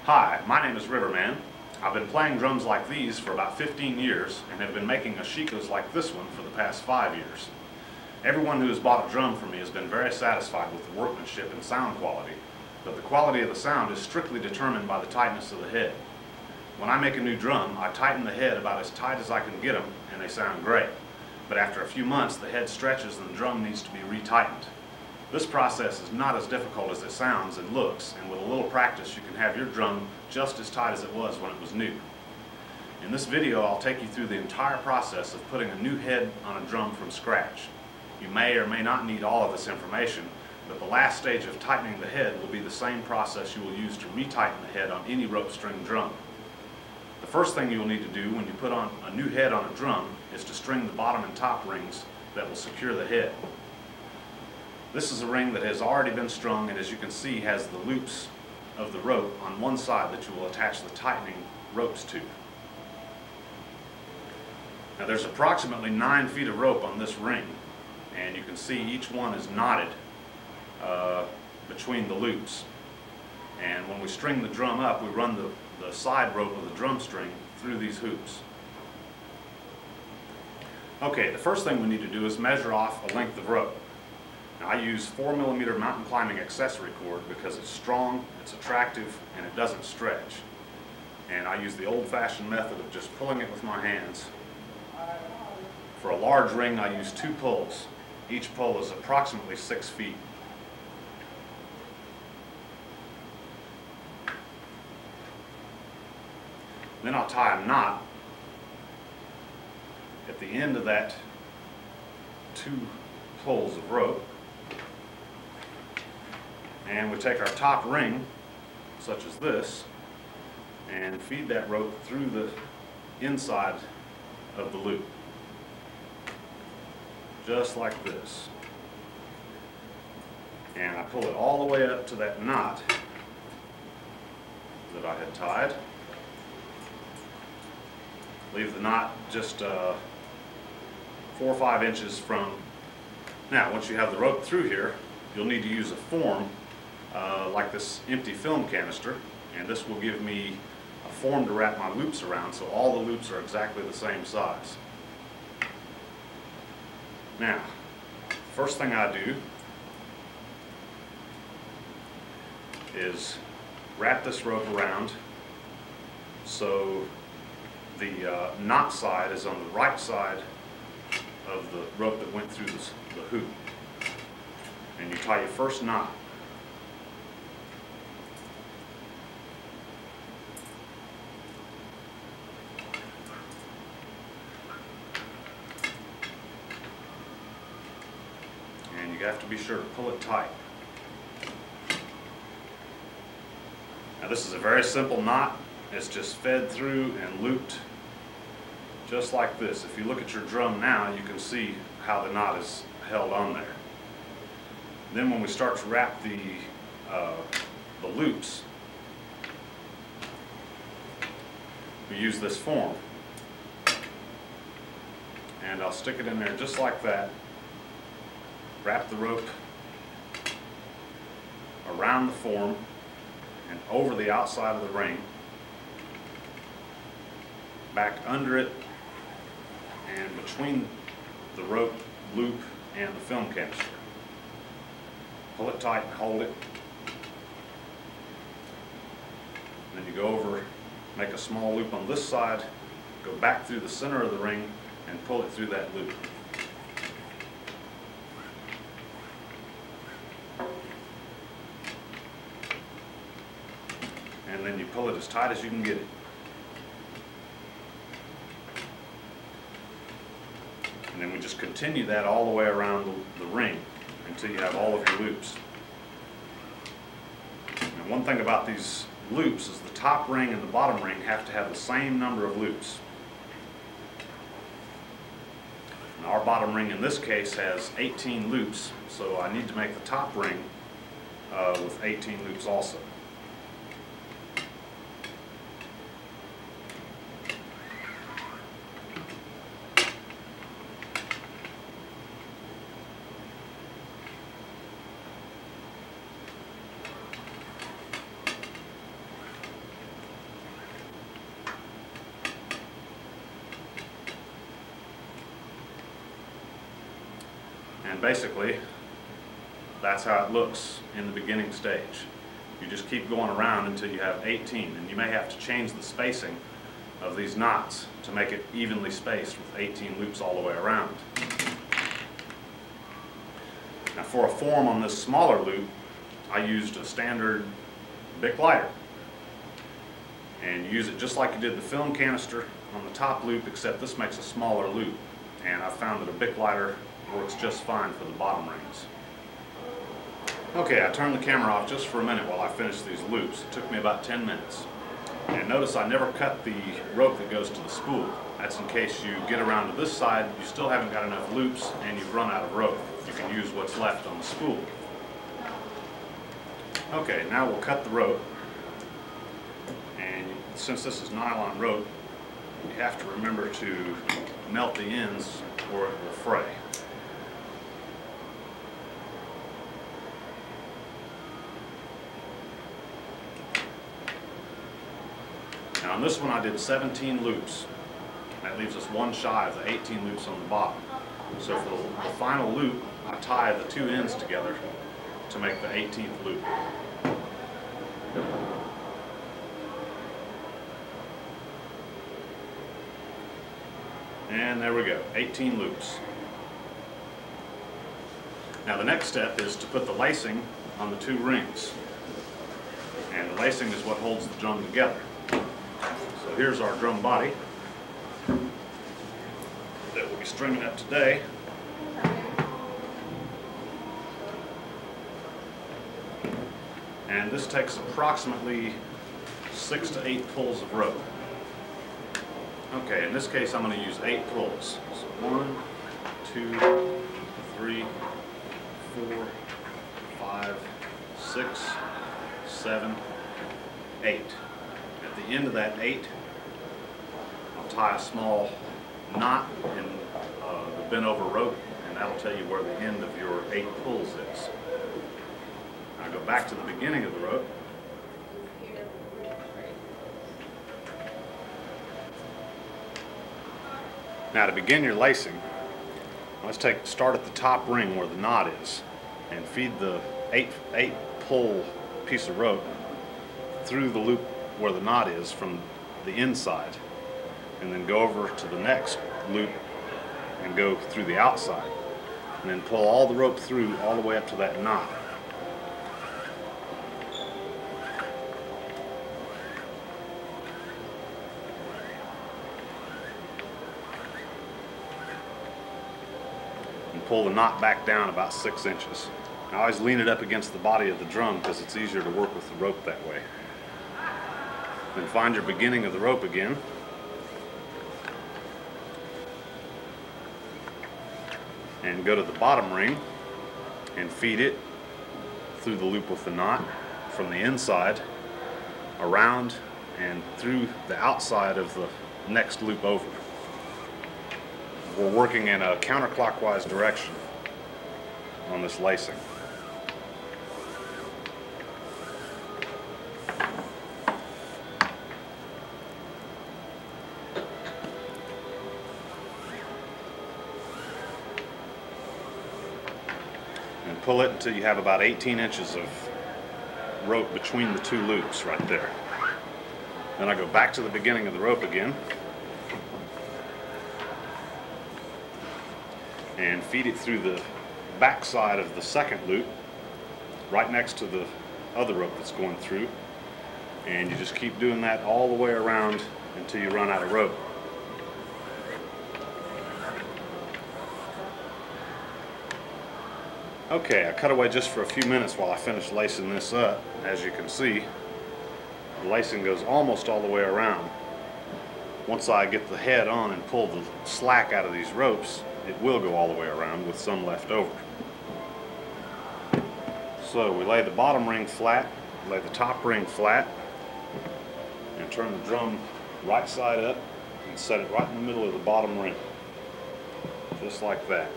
Hi, my name is Riverman. I've been playing drums like these for about 15 years and have been making ashikos like this one for the past 5 years. Everyone who has bought a drum from me has been very satisfied with the workmanship and sound quality, but the quality of the sound is strictly determined by the tightness of the head. When I make a new drum, I tighten the head about as tight as I can get them and they sound great. But after a few months, the head stretches and the drum needs to be retightened. This process is not as difficult as it sounds and looks, and with a little practice you can have your drum just as tight as it was when it was new. In this video I'll take you through the entire process of putting a new head on a drum from scratch. You may or may not need all of this information, but the last stage of tightening the head will be the same process you will use to retighten the head on any rope string drum. The first thing you'll need to do when you put on a new head on a drum is to string the bottom and top rings that will secure the head. This is a ring that has already been strung and, as you can see, has the loops of the rope on one side that you will attach the tightening ropes to. Now there's approximately 9 feet of rope on this ring, and you can see each one is knotted between the loops. And when we string the drum up, we run the side rope of the drum string through these hoops. Okay, the first thing we need to do is measure off a length of rope. Now, I use 4mm mountain climbing accessory cord because it's strong, it's attractive, and it doesn't stretch. And I use the old-fashioned method of just pulling it with my hands. For a large ring, I use 2 pulls. Each pull is approximately 6 feet. Then I'll tie a knot at the end of that 2 pulls of rope. And we take our top ring, such as this, and feed that rope through the inside of the loop. Just like this. And I pull it all the way up to that knot that I had tied. Leave the knot just 4 or 5 inches from. Now, once you have the rope through here, you'll need to use a form like this empty film canister, and this will give me a form to wrap my loops around so all the loops are exactly the same size. Now, first thing I do is wrap this rope around so the knot side is on the right side of the rope that went through the hoop. And you tie your first knot. And you have to be sure to pull it tight. Now this is a very simple knot. It's just fed through and looped just like this. If you look at your drum now, you can see how the knot is held on there. Then when we start to wrap the loops, we use this form. And I'll stick it in there just like that. Wrap the rope around the form and over the outside of the ring, back under it, and between the rope loop and the film canister. Pull it tight and hold it. Then you go over, make a small loop on this side, go back through the center of the ring and pull it through that loop. And then you pull it as tight as you can get it. And then we just continue that all the way around the ring until you have all of your loops. And one thing about these loops is the top ring and the bottom ring have to have the same number of loops. Now our bottom ring in this case has 18 loops, so I need to make the top ring with 18 loops also. basically, that's how it looks in the beginning stage. You just keep going around until you have 18, and you may have to change the spacing of these knots to make it evenly spaced with 18 loops all the way around. Now for a form on this smaller loop, I used a standard Bic lighter. And you use it just like you did the film canister on the top loop, except this makes a smaller loop. And I found that a Bic lighter works just fine for the bottom rings. Okay, I turned the camera off just for a minute while I finished these loops. It took me about 10 minutes. And notice I never cut the rope that goes to the spool. That's in case you get around to this side, you still haven't got enough loops, and you've run out of rope. You can use what's left on the spool. Okay, now we'll cut the rope. And since this is nylon rope, you have to remember to melt the ends or it will fray. Now on this one I did 17 loops. That leaves us one shy of the 18 loops on the bottom. So for the final loop, I tie the two ends together to make the 18th loop. And there we go, 18 loops. Now the next step is to put the lacing on the two rings. And the lacing is what holds the drum together. So here's our drum body that we'll be stringing up today. And this takes approximately 6 to 8 pulls of rope. Okay, in this case I'm going to use 8 pulls. So 1, 2, 3, 4, 5, 6, 7, 8. At the end of that 8, I'll tie a small knot in the bent over rope, and that'll tell you where the end of your 8 pulls is. I'll go back to the beginning of the rope. Now to begin your lacing, let's start at the top ring where the knot is and feed the 8 pull piece of rope through the loop where the knot is from the inside, and then go over to the next loop and go through the outside, and then pull all the rope through all the way up to that knot. And pull the knot back down about 6 inches. I always lean it up against the body of the drum because it's easier to work with the rope that way. Then find your beginning of the rope again. And go to the bottom ring and feed it through the loop with the knot from the inside, around, and through the outside of the next loop over. We're working in a counterclockwise direction on this lacing. And pull it until you have about 18 inches of rope between the two loops right there. Then I go back to the beginning of the rope again and feed it through the back side of the second loop right next to the other rope that's going through, and you just keep doing that all the way around until you run out of rope. Okay, I cut away just for a few minutes while I finish lacing this up. As you can see, the lacing goes almost all the way around. Once I get the head on and pull the slack out of these ropes, it will go all the way around with some left over. So we lay the bottom ring flat, lay the top ring flat, and turn the drum right side up and set it right in the middle of the bottom ring, just like that.